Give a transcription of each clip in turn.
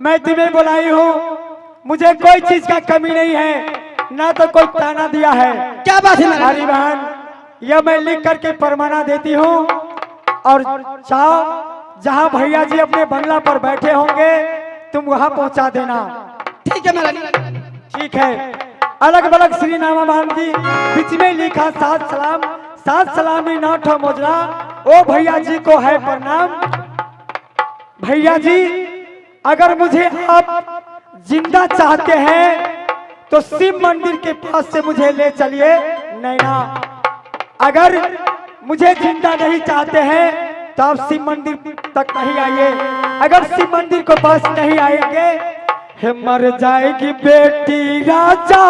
मैं तुम्हें बुलाई हूँ, मुझे कोई चीज का कमी नहीं है, ना तो कोई ताना दिया है। क्या बात है हमारी बहन, यह मैं लिख करके फरमाना देती हूँ, और चाहो जहाँ भैया जी अपने बंगला पर बैठे होंगे तुम वहाँ पहुँचा देना। ठीक है महारानी। ठीक है। अलग बलग श्री नामा बहन जी बीच में लिखा सात सलामी 9 ठो मोजरा, ओ भैया जी को है प्रणाम। भैया जी अगर मुझे आप जिंदा चाहते हैं तो शिव मंदिर के पास से मुझे ले चलिए नैना। अगर मुझे जिंदा नहीं चाहते हैं तो आप शिव मंदिर तक नहीं आइए। अगर शिव मंदिर के पास नहीं आएंगे, हे मर जाएगी बेटी राजा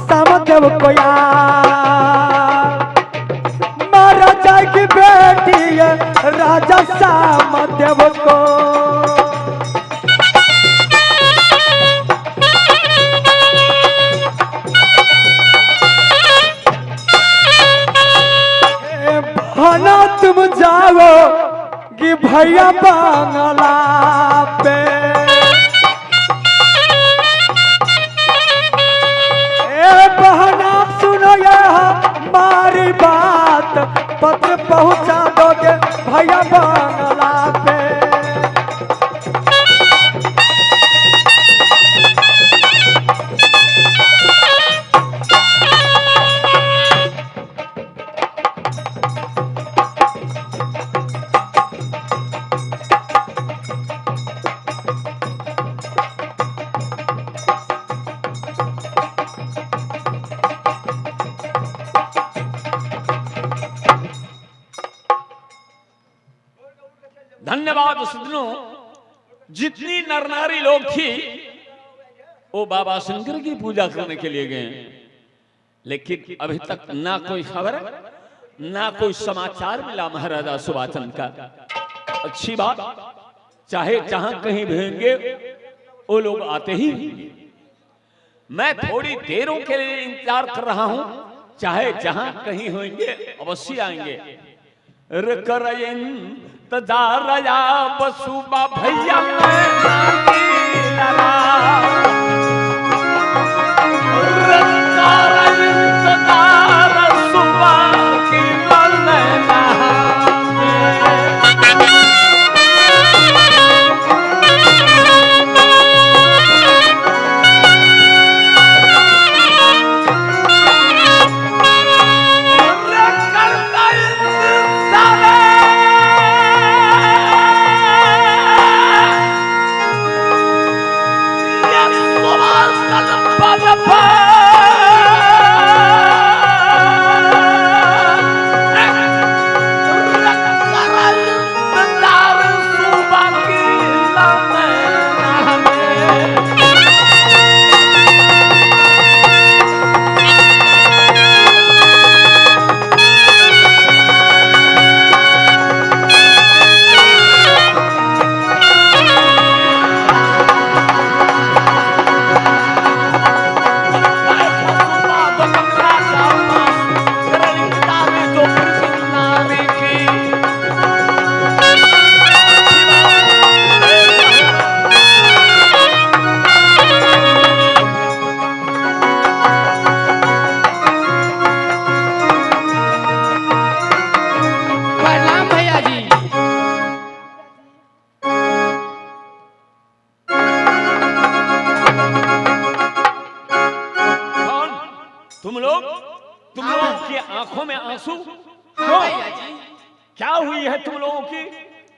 सामदेव को यार, मर जाएगी बेटी राजा सामदेव को। भाना तुम जाओ कि भैया बांगला पे, बहना सुनो ये हमारी बात, पत्र पहुंचा दोगे भैया बांगला पे। धन्यवाद सज्जनों। जितनी नर नारी लोग थी वो बाबा शंकर की पूजा करने के लिए गए, लेकिन अभी तक ना कोई खबर ना कोई समाचार मिला महाराजा सुभाचंद का। अच्छी बात, चाहे जहां कहीं भी होंगे वो लोग आते ही होंगे। मैं थोड़ी देरों के लिए इंतजार कर रहा हूं, चाहे जहां कहीं होंगे अवश्य आएंगे। तजारया बसुबा भैया तुम लोगों की आंखों में आंसू क्यों? क्या हुई है तुम लोगों की?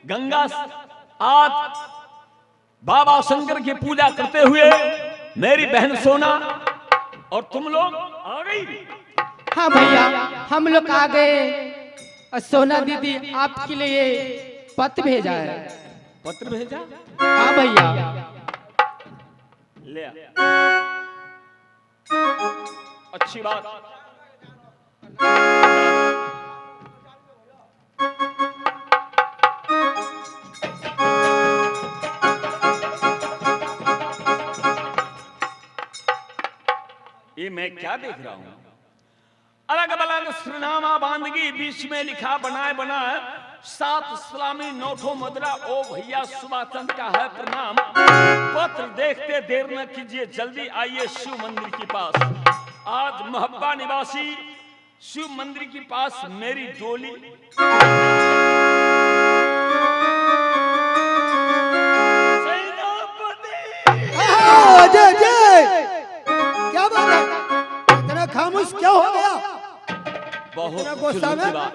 गंगा आज बाबा शंकर की पूजा करते हुए मेरी बहन सोना और तुम लोग आ गई। हाँ भैया, हम लोग आ गए। सोना दीदी आपके लिए पत्र भेजा है। पत्र भेजा? हाँ भैया। ले अच्छी बात। ये मैं क्या देख रहा हूं? अलग अलग श्रीनामा बांधगी बीच में लिखा बनाए बनाए 7 सलामी 9 ठो मुद्रा, ओ भैया सुभाचंद का है प्रणाम। पत्र देखते देर न कीजिए, जल्दी आइए शिव मंदिर के पास। आज मोहब्बा निवासी शिव मंदिर के पास मेरी डोली जय जय, क्या बात है, इतना खामोश क्या हो गया? बहुत इतना गुस्सा जुल्म की में बात,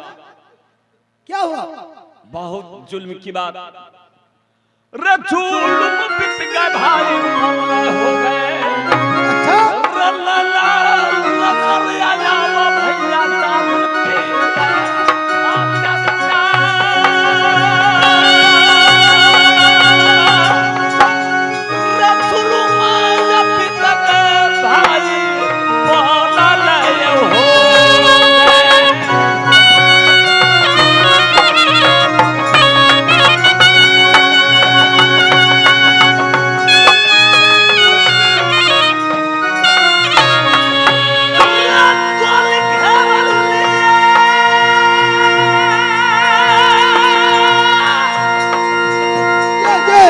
क्या हुआ? बहुत जुल्म की बात। रजूलुम पिट गए भाई हमला हो गए। अच्छा, रल्ला नजरिया जावा भैया तामुल पे रजूलुम पिट गए भाई बोला ले हो गए। जय जय,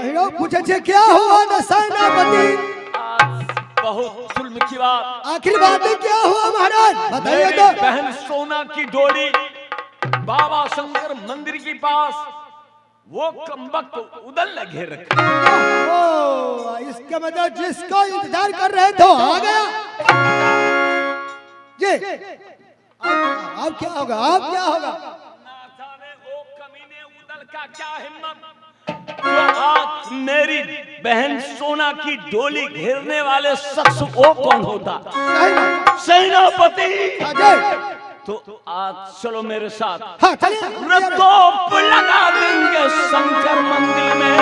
हीरो पूछे छे क्या हुआ न सेनापति? बहुत जुल्म की बात। आखिर बातें क्या हुआ महाराज, बताइए मेरी तो। बहन सोना की डोली बाबा शंकर मंदिर के पास वो कमबख्त उदल लगे रखे। ओ, इसका मतलब जिसको इंतजार कर रहे थे वो आ गया। जी, अब क्या होगा, अब क्या होगा? ना जाने वो कमीने उदल का क्या हिम्मत, जो आज मेरी बहन सोना की डोली घेरने वाले शख्स वो कौन होता? सेनापति। जय, तो आज चलो मेरे साथ, हाँ चलिए। रतोप लगा देंगे शंकर मंदिर में।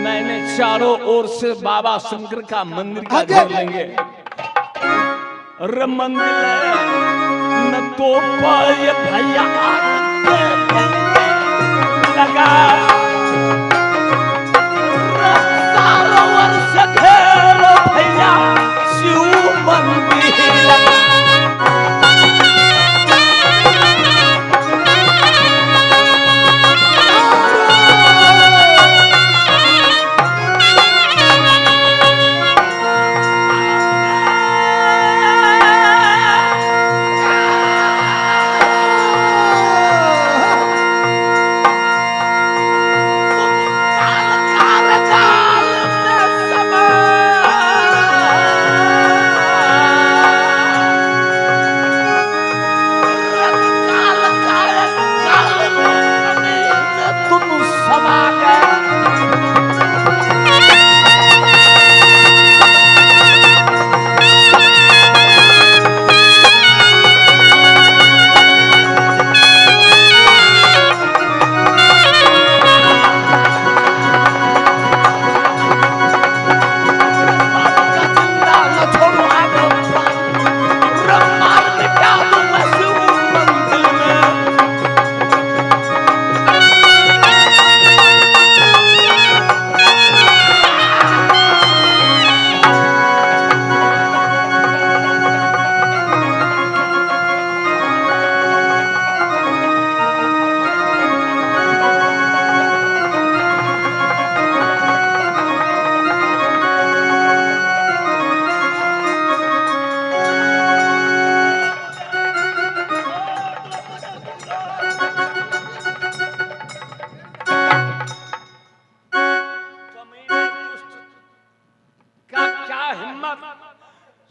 मैंने चारों ओर से बाबा शंकर का मंदिर का घेर लेंगे। रे मंदिर न तो पाए भैया लगा चारों ओर से घेरो भैया शिव मंदिर लगा।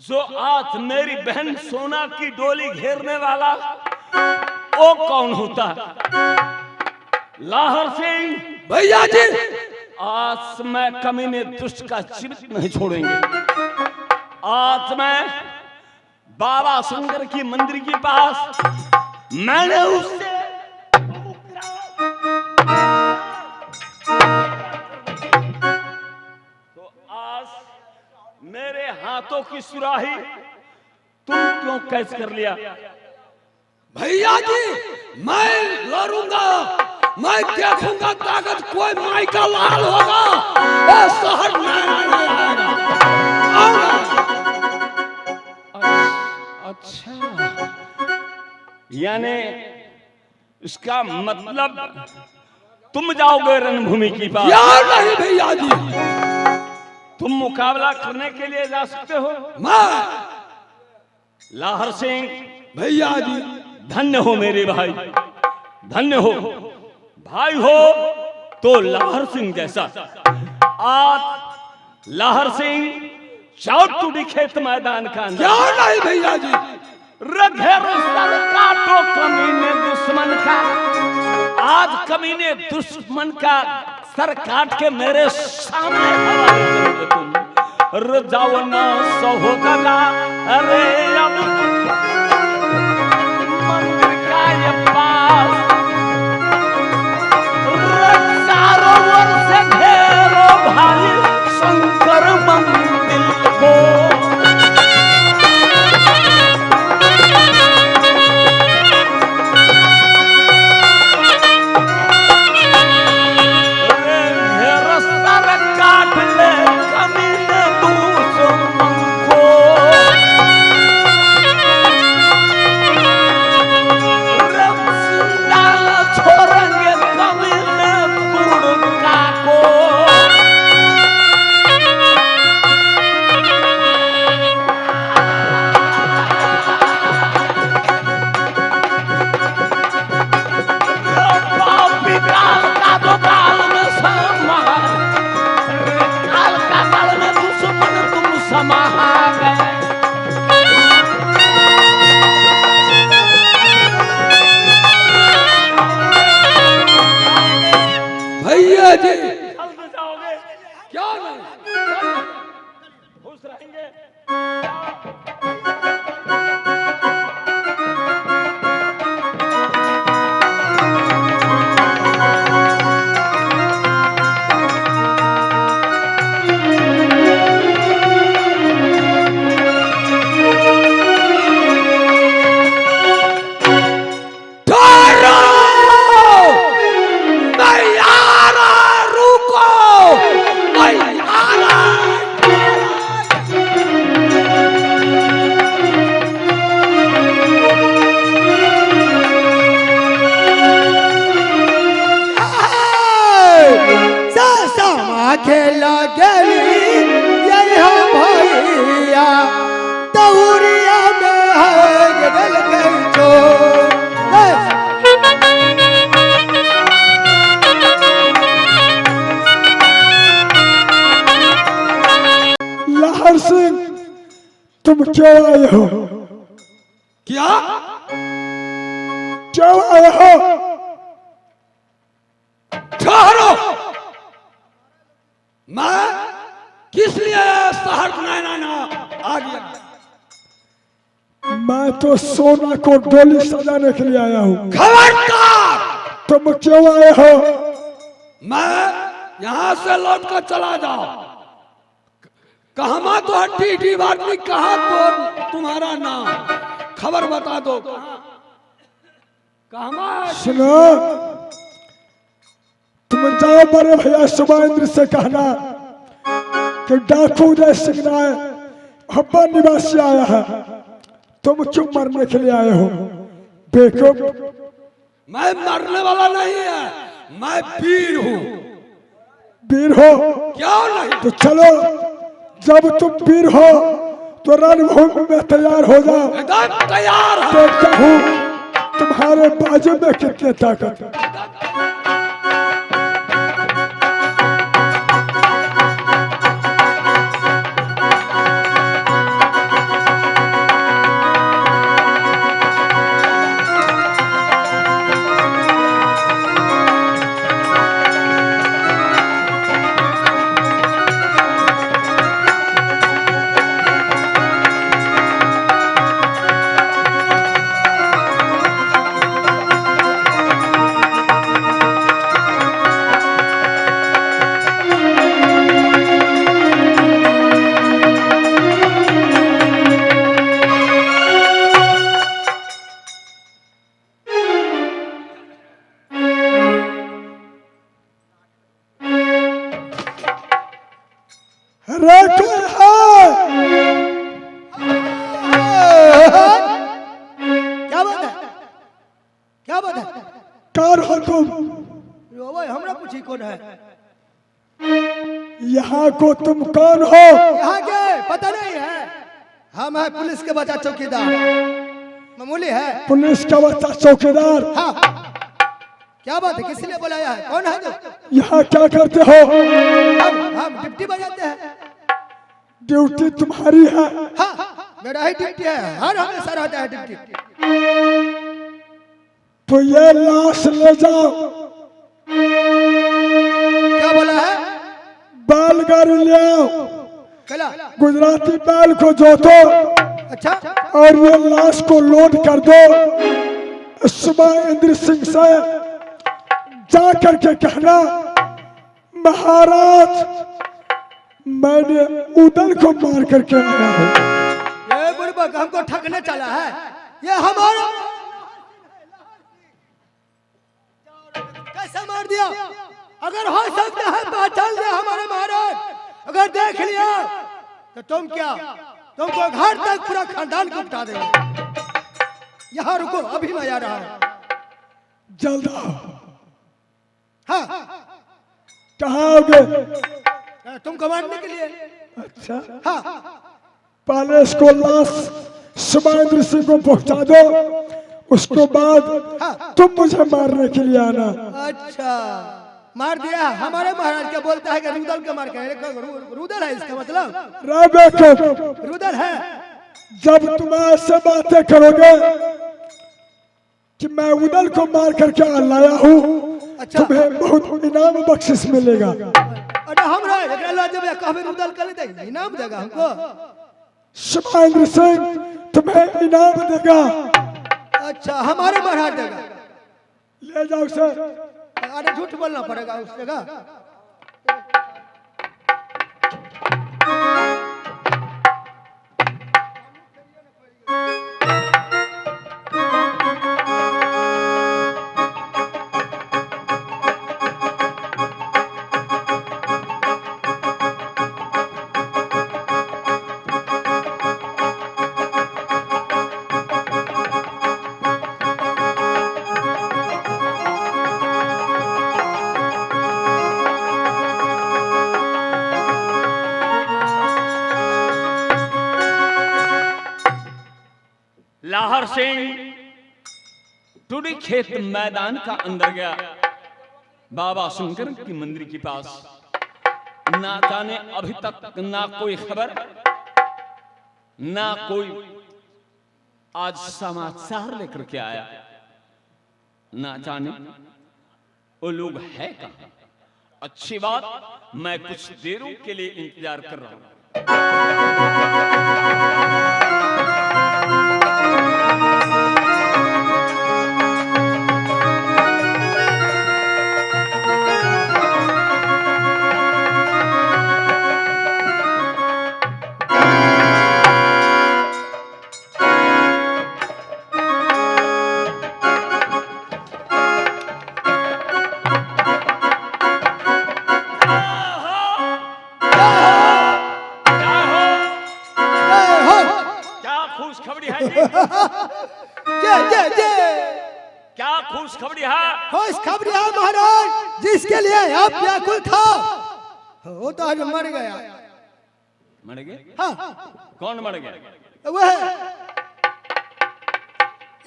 जो आज मेरी बहन सोना की डोली घेरने वाला वो कौन होता? लाहौर सिंह भैया जी, आज मैं कमीने दुष्ट का जीवित नहीं छोड़ेंगे। आज मैं बाबा शंकर की मंदिर के पास मैंने उससे तो आज मेरे हाथों की सुराही तुम क्यों कैच कर लिया? भैया जी मैं लड़ूंगा, मैं देखूंगा ताकत कोई माई का लाल होगा, ये शहर नहीं आएगा। अच्छा, यानी इसका मतलब तुम जाओगे रणभूमि की पास? यार नहीं भैया जी, तुम मुकाबला करने के लिए जा सकते हो? मैं लाहर सिंह भैया जी धन्य हो मेरे भाई, धन्य हो। भाई हो तो लाहर सिंह जैसा। आज लाहर सिंह चौटुडी खेत मैदान का अंदर यार नहीं भैया जी, रघेरो सर काटो कमीने दुश्मन का। आज कमीने दुश्मन का सर काट के मेरे सामने हवाले करोगे तुम। रजाओ ना सहोदरा, अरे अब मंदिर का ये पास चारों ओर से घेरो भाई शंकर मंदिर को। भैया जी जाओगे क्या नहीं खुश रहेंगे। खेला गली यही हो भैया तौरिया में है गल गई चो लाहर सिंह तुम क्यों आए हो? क्या क्यों आए हो? ठहरो, मैं किस लिए शहर नैना आ गया? मैं तो सोना को डोली सजाने के लिए आया हूँ। खबरदार, तुम क्यों आए हो? मैं यहाँ से लौट कर चला जाओ। कहमा तो हट्टी बात नहीं, कहा तो तुम्हारा नाम, खबर बता दो। कहमा सुनो, तुम जाओ बड़े भैया सुमेंद्र से कहना कि डाकू जय सिंह राय हब्बा निवासी आया है, तुम क्यों मरने के लिए आए हो? बेवकूफ, मैं मरने वाला नहीं है, मैं वीर हूँ। वीर हो? क्या नहीं? तो चलो, जब तुम वीर हो तो रणभूमि में तैयार हो जाओ। एकदम तैयार है। देखता हूँ तुम्हारे बाजू में कितने ताकत है। रे कोई है? क्या बात है? क्या बात है? कौन हो तुम? ओए हमरा पूछी कौन है? यहाँ को तुम कौन हो? यहाँ के पता नहीं है? हम है पुलिस के बच्चा चौकीदार। मामूली है। पुलिस का बच्चा चौकीदार। हाँ। क्या बात है? किसी ने बुलाया है? कौन है जो? यहाँ क्या करते हो? हम ड्यूटी बजाते हैं। ड्यूटी तुम्हारी है? हाँ मेरा ही ड्यूटी है। हर हमेशा रहता है ड्यूटी। तो ये लाश ले जाओ। क्या बोला है? बैलगाड़ी ले आओ। कला गुजराती बैल को जोतो अच्छा और ये लाश को लोड कर दो। सुबह इंद्र सिंह से जा करके कहना, महाराज मैंने उदल को मार करके आया हूँ। ये बुड़बक हमको ठगने चला है। ये हमारा कैसे मार दिया? अगर हो सकता है पहचान लिया हमारे महाराज, अगर देख लिया तो तुम क्या, तुमको घर तक पूरा खानदान को उठा देंगे। यहाँ रुको, अभी मैं आ रहा हूँ। जल्द आओ। हाँ कहाँ आओगे? तुमको मारने के लिए। अच्छा हाँ पहले इसको लाश सुबह इंद्र सिंह को पहुंचा दो, उसको बाद तुम मुझे मारने के लिए आना। अच्छा मार दिया। हमारे महाराज क्या बोलता है कि रुदल के मार के। रुदल है इसका मतलब? रे बेवकूफ, रुदल है। जब तुम ऐसे बातें करोगे कि मैं उदल को मार करके लाया हूँ, अच्छा तुम्हें बहुत इनाम बख्शिश मिलेगा। अरे हमरा एकरा ला जब कहबे रुदल कर दे, इनाम देगा हमको। सुबह इंद्र सिंह तुम्हें इनाम देगा। अच्छा हमारे महाराज देगा। ले जाओ उसे। अरे झूठ बोलना पड़ेगा उस जगह। लाहर सिंह टुडी खेत मैदान का अंदर गया, बाबा शंकर की मंदिर के पास। ना जाने अभी तक ना कोई खबर, ना कोई आज समाचार लेकर के आया। ना जाने वो लोग है कहां। अच्छी बात, मैं कुछ देरों के लिए इंतजार कर रहा हूं। क्या खुशखबरी है? खुशखबरी है महाराज, जिसके लिए आप व्याकुल था वो तो आज मर गया। मर गए? हाँ कौन मर गया? वह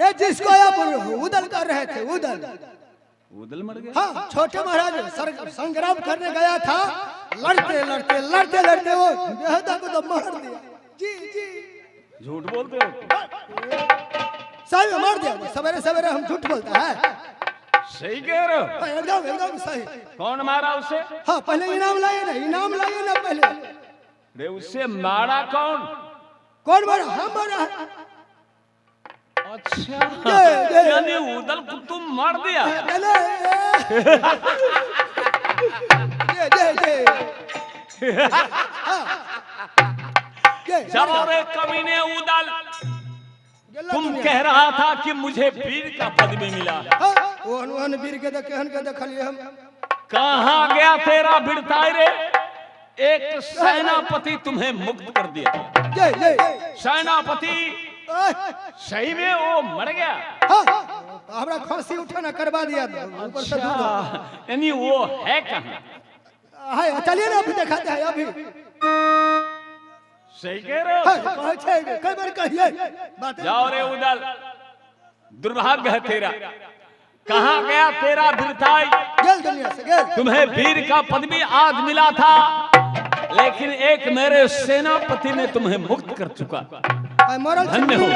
ये जिसको आप उदल कर रहे थे। उदल उदल मर गया? हाँ छोटे महाराज संग्राम करने गया था। लड़ते लड़ते लड़ते लड़ते वो बेहदा को तो मार दिया। जी जी झूठ बोलते हो? सही में मार दिया। सवेरे सवेरे हम झूठ बोलता है। सही कह रहे हो? एकदम एकदम सही। कौन मारा उसे? हाँ पहले इनाम लाए ना, इनाम लाए ना पहले। रे उससे मारा कौन? कौन मारा? हम मारा। अच्छा यानी उदल को तुम मार दिया? जब और एक कमीने उदल तुम कह रहा था कि मुझे वीर का पदवी मिला। वीर के कहन के देखलिए हम। कहाँ गया तेरा बिरताई रे? एक सेनापति तुम्हें मुक्त कर दिया। ये सेनापति सही में वो मर गया। हाँ हमरा खांसी उठाना करवा दिया था, ऊपर से दूध। अच्छा, यानी वो है कहाँ? है चलिए ना अभी दिखाते हैं अभी। सही कह रहे हो। कहे छे कई बार कहिए बात। जाओ रे उदल, दुर्भाग्य है तेरा। कहाँ गया तेरा वीरताई? गेल दुनिया से गेल। तुम्हें वीर का पदवी आज मिला था, लेकिन एक मेरे सेनापति ने तुम्हें मुक्त कर चुका। धन्य हो,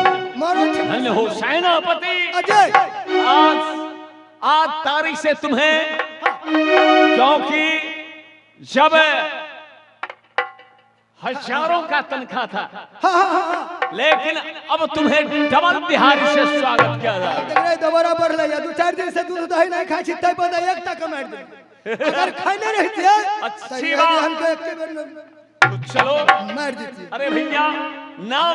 धन्य हो सेनापति। अजय आज तारीख से तुम्हें, क्योंकि जब हजारों का तनख्वाह था, लेकिन अब तुम्हें डबल दिहाड़ी से स्वागत किया जाएगा। दोबारा बढ़ लिया, 2-4 दिन से दूध दही नहीं खाई छिते पर एक टका मार दे। अगर खाने रहती है अच्छी बात। हमको एक बेर चलो मार देती। अरे भैया ना